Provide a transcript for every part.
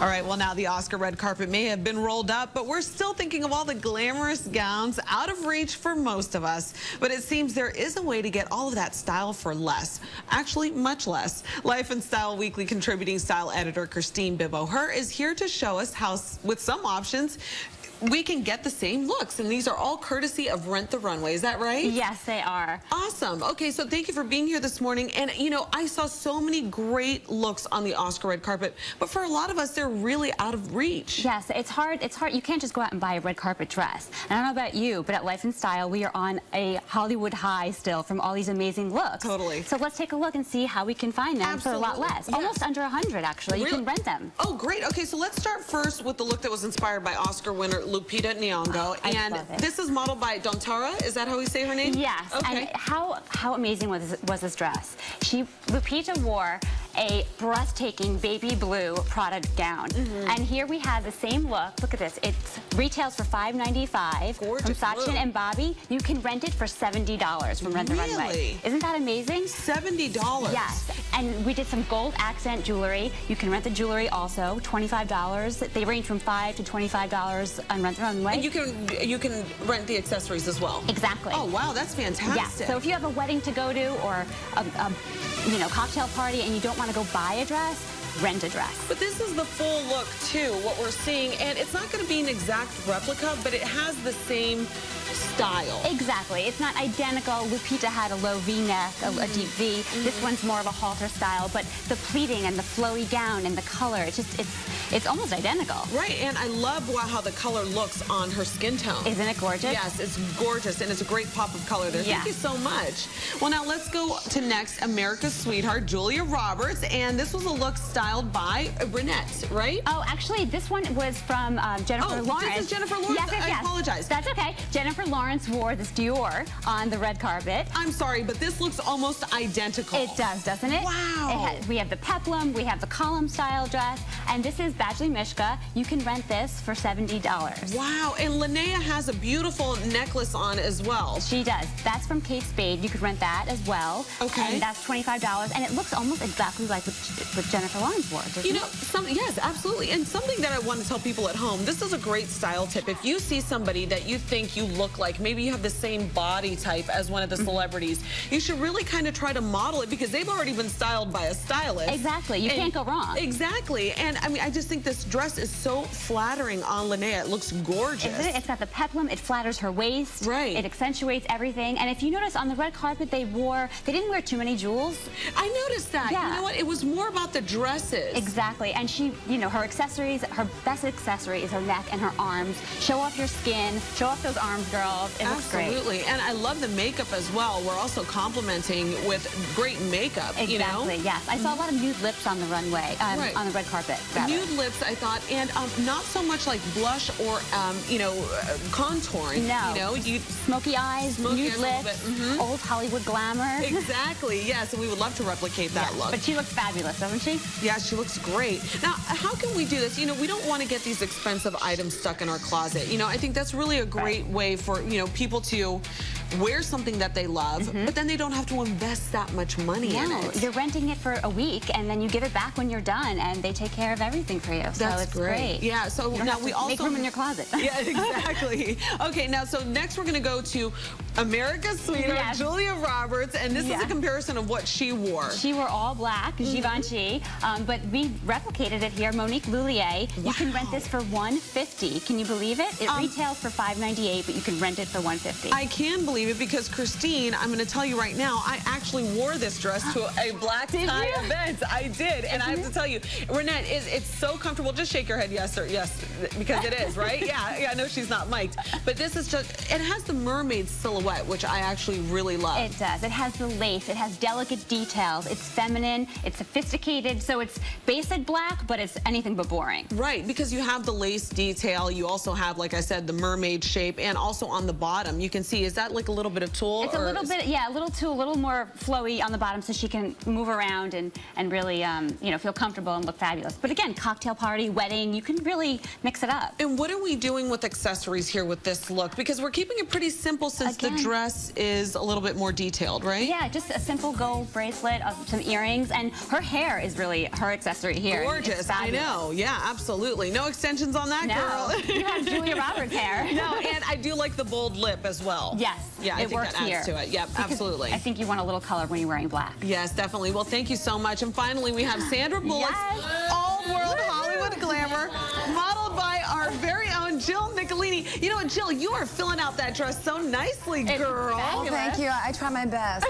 All right, well, now the Oscar red carpet may have been rolled up, but we're still thinking of all the glamorous gowns out of reach for most of us. But it seems there is a way to get all of that style for less. Actually, much less. Life and Style Weekly contributing style editor Christine Bibbo-Herr is here to show us how, with some options, we can get the same looks, and these are all courtesy of Rent the Runway. Is that right? Yes, they are. Awesome. Okay, so thank you for being here this morning. And, you know, I saw so many great looks on the Oscar red carpet, but for a lot of us, they're really out of reach. Yes, it's hard. It's hard. You can't just go out and buy a red carpet dress. And I don't know about you, but at Life and Style, we are on a Hollywood high still from all these amazing looks. Totally. So let's take a look and see how we can find them for a lot less. Yes. Almost under 100, actually. Really? You can rent them. Oh, great. Okay, so let's start first with the look that was inspired by Oscar winner Lupita Nyong'o. And this is modeled by Dontara. Is that how we say her name? Yes. Okay. And how amazing was this dress? Lupita wore a breathtaking baby blue Prada gown. And here we have the same look. Look at this. It retails for $5.95. Gorgeous. From Sachin and Bobby. You can rent it for $70 from Rent the Runway. Isn't that amazing? $70. Yes. And we did some gold accent jewelry. You can rent the jewelry also, $25. They range from $5 to $25 on Rent the Runway. And you can rent the accessories as well. Exactly. Oh wow, that's fantastic. Yeah. So if you have a wedding to go to or a cocktail party and you don't want to go buy a dress, rent a dress. But this is the full look too, what we're seeing, and it's not going to be an exact replica, but it has the same style. Exactly. It's not identical. Lupita had a low V-neck, a deep V. This one's more of a halter style, but the pleating and the flowy gown and the color, it's almost identical. Right, and I love how the color looks on her skin tone. Isn't it gorgeous? Yes, it's gorgeous, and it's a great pop of color there. Thank you so much. Well, now let's go to next, America's sweetheart, Julia Roberts, and this was a look styled by Renette, right? Oh, actually, this one was from Jennifer Lawrence. This is Jennifer Lawrence? Yes. I apologize. That's okay. Jennifer Lawrence wore this Dior on the red carpet. I'm sorry, but this looks almost identical. It does, doesn't it? Wow. We have the peplum, we have the column style dress, and this is Badgley Mishka. You can rent this for $70. Wow, and Linnea has a beautiful necklace on as well. She does. That's from Kate Spade. You could rent that as well. Okay. And that's $25, and it looks almost exactly like what Jennifer Lawrence wore, doesn't it? Yes, absolutely. And something that I want to tell people at home, this is a great style tip. If you see somebody that you think you look like, maybe you have the same body type as one of the celebrities, you should really kind of try to model it because they've already been styled by a stylist. Exactly. You can't go wrong. Exactly. And I mean, I just think this dress is so flattering on Linnea. It looks gorgeous. Isn't it? It's got the peplum. It flatters her waist. Right. It accentuates everything. And if you notice on the red carpet, they didn't wear too many jewels. I noticed that. Yeah. You know what? It was more about the dresses. Exactly. And she, her accessories, her best accessory is her neck and her arms. Show off your skin. Show off those arms, girls. It looks great. Absolutely. And I love the makeup as well. We're also complimenting with great makeup, Exactly, yes. I saw a lot of nude lips on the runway, on the red carpet, rather. Nude lips, I thought, and not so much like blush or, contouring. No. Smoky eyes, nude lips, old Hollywood glamour. Exactly, yes, and we would love to replicate that look. But she looks fabulous, doesn't she? Yeah, she looks great. Now, how can we do this? We don't want to get these expensive items stuck in our closet. I think that's really a great way for, people to wear something that they love, but then they don't have to invest that much money in it. You're renting it for a week, and then you give it back when you're done, and they take care of everything for you. So it's great. Yeah, so now we also... make room in your closet. Yeah, exactly. Okay, now, so next we're going to go to America's sweetheart, Julia Roberts, and this is a comparison of what she wore. She wore all black, Givenchy, but we replicated it here. Monique Lhuillier. You can rent this for $150. Can you believe it? It retails for $5.98, but you can rent it for $150. I can believe it because, Christine, I'm going to tell you right now, I actually wore this dress to a black tie event. I did, and I have to tell you, Renette, it's so comfortable. Just shake your head yes or yes, because it is, right? Yeah, I know she's not mic'd, but this is just, it has the mermaid silhouette, which I actually really love. It does. It has the lace. It has delicate details. It's feminine. It's sophisticated. So it's basic black, but it's anything but boring. Right, because you have the lace detail. You also have, like I said, the mermaid shape, and also on the bottom, you can see, is that like a little bit of tulle? It's a little bit, yeah, a little tulle, a little more flowy on the bottom so she can move around and really, feel comfortable and look fabulous. But But again, cocktail party, wedding, you can really mix it up. And what are we doing with accessories here with this look? Because we're keeping it pretty simple since the dress is a little bit more detailed, right? Yeah, just a simple gold bracelet, some earrings, and her hair is really her accessory here. Gorgeous, I know. Yeah, absolutely. No extensions on that, girl. You have Julia Roberts hair. No, and I do like the bold lip as well. Yes, yeah, I think that adds to it. Yep, absolutely. I think you want a little color when you're wearing black. Yes, definitely. Well, thank you so much. And finally, we have Sandra Bullock's Old World Hollywood Glamour, modeled by our very own Jill Nicolini. You know what, Jill, you are filling out that dress so nicely, girl. Oh, thank you. I try my best.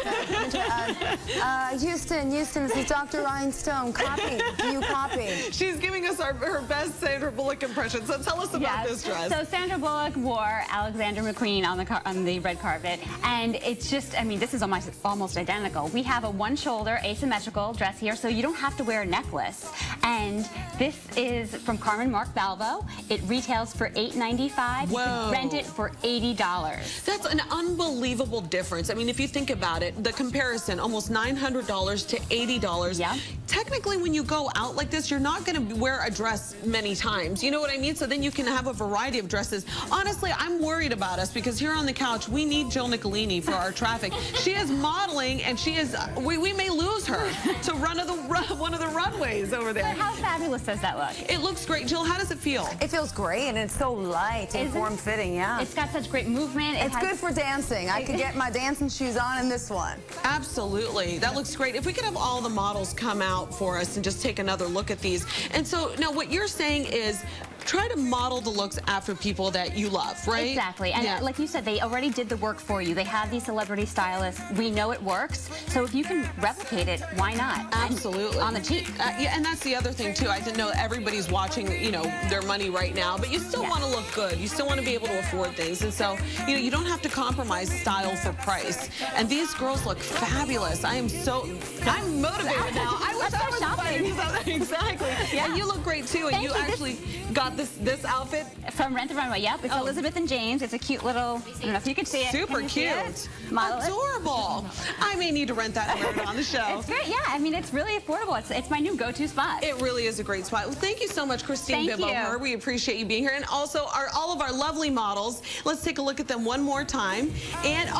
Houston, this is Dr. Rhinestone. Copy. Do you copy? She's giving us her best Sandra Bullock impression. So tell us about this dress. So Sandra Bullock wore Alexander McQueen on the red carpet, and it's just, I mean, this is almost identical. We have a one-shoulder asymmetrical dress here, so you don't have to wear a necklace. And this is from Carmen Mark Balvo. It retails for $8.95. Whoa. You can rent it for $80. That's an unbelievable difference. I mean, if you think about it, the comparison, almost $900 to $80. Yeah. Technically, when you go out like this, you're not going to wear a dress many times. You know what I mean? So then you can have a variety of dresses. Honestly, I'm worried about us because here on the couch, we need Jill Nicolini for our traffic. She is modeling, and she is, we may lose her to one of the runways over there. But how fabulous does that look? It looks great. Jill, how does it feel? It feels great, and it's so light and form-fitting, yeah. It's got such great movement. It's good for dancing. I could get my dancing shoes on in this one. Absolutely. That looks great. If we could have all the models come out for us and just take another look at these. And so now what you're saying is try to model the looks after people that you love, right? Exactly. And like you said, they already did the work for you. They have these celebrity stylists. We know it works. So if you can replicate it, why not? Absolutely. On the cheap. Yeah, and that's the other thing, too. I know everybody's watching, you know, their money right now, but you still want to look good. You still want to be able to afford things. And so, you know, you don't have to compromise style for price. And these girls look fabulous. I'm motivated now. I wish I was buying something. Exactly. Yeah. And you look great, too. And you actually got this outfit from Rent the Runway. Yep, it's Elizabeth and James. It's a cute little, I don't know if you can see it. Super cute. Adorable. I may need to rent that and wear it on the show. It's great, yeah. I mean, it's really affordable. It's my new go-to spot. It really is a great spot. Well, thank you so much, Christine Bibbo-Herr. We appreciate you being here. And also, all of our lovely models. Let's take a look at them one more time. And,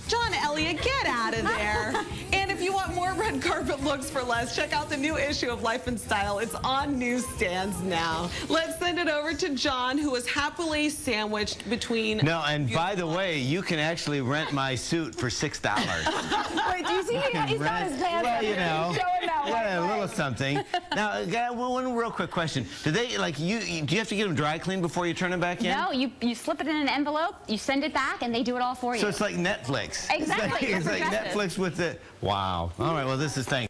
John Elliott, get out of there. And if you want more red carpet looks for less, check out the new issue of Life and Style. It's on newsstands now. Let's send it over to John, who is happily sandwiched between... No, and by the way, you can actually rent my suit for $6. Wait, do you see he's got his pants well, you know, a little something. Now, one real quick question. Do they, like, do you have to get them dry cleaned before you turn them back in? No, you slip it in an envelope, you send it back, and they do it all for you. So it's like Netflix. Exactly. It's like Netflix with the... Wow. All right, well, this is thanks.